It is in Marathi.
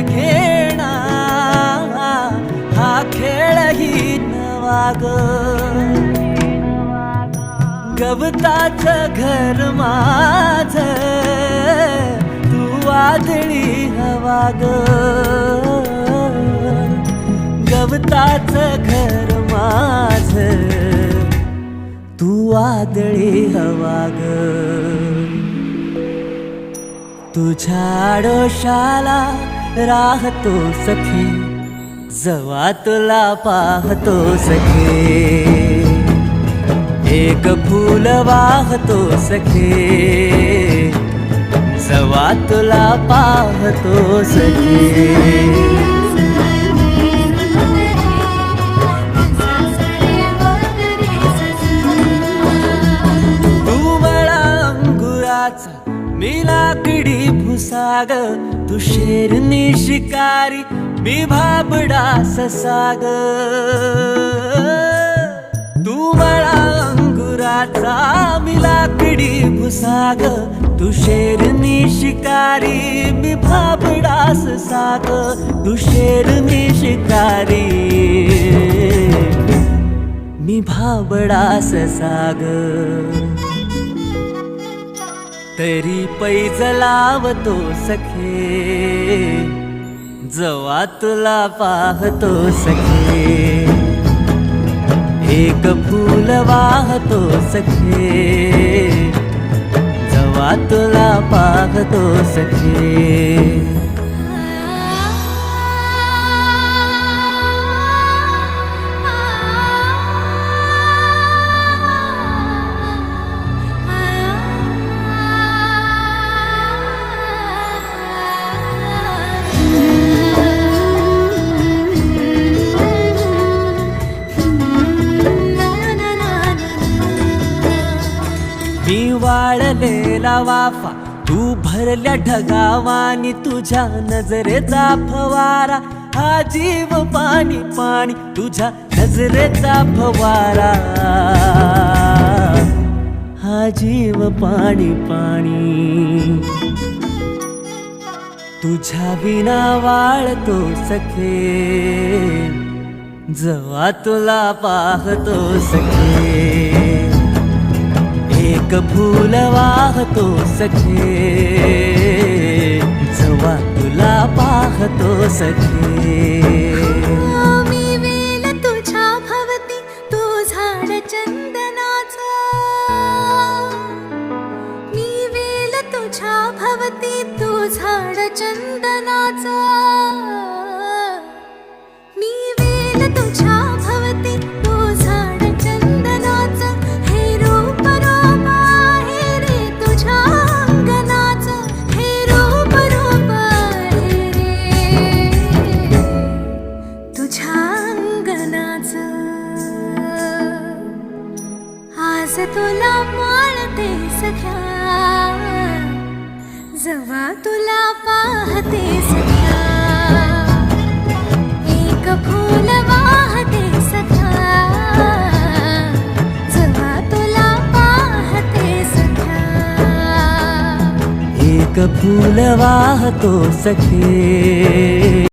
घेणा हा खेळही नवा ग गवताचं घर माझं तू वादळी हवा ग गवताचं घर माझं तू वादळी हवा ग तुझ्या आडोशाला राहतो सखे जवा तुला पाहतो सखे एक फूल वाहतो सखे जवा तुला पाहतो सखे मी लाकडी भुसाग तू शेरनी शिकारी मी भाबडा ससाग तू मला अंगुराचा मी लाकडी भुसाग तू शेरनी शिकारी मी भाबडा ससाग तू शेरनी शिकारी मी भाबडा ससाग तरी पैज लावतो सखे जवा तुला पाहतो सखे एक फूल वाहतो सखे जवा तुला पाहतो सखे मी वाळलेला वाफा तू भरल्या ढगावानी तुझ्या नजरेचा फवारा हा जीव पाणी पाणी तुझ्या नजरेचा फवारा हा जीव पाणी पाणी तुझ्या विना वाळतो सखे जवा तुला पाहतो सखे एक फूल वाहतो सखे जवा तुला पाहतो सखे मी वेल तुझ्या भवती तू झाड चंदनाचा मी वेल तुझ्या भवती तू झाड चंदनाचा मी वेल तुझ्या भवती तू झाड चंदनाचा हे रूप आज तुला माळते सख्या जवा तुला पाहते सख्या एक फूल वाहते सख्या जवा तुला पाहते सख्या एक फूल वाहतो सखे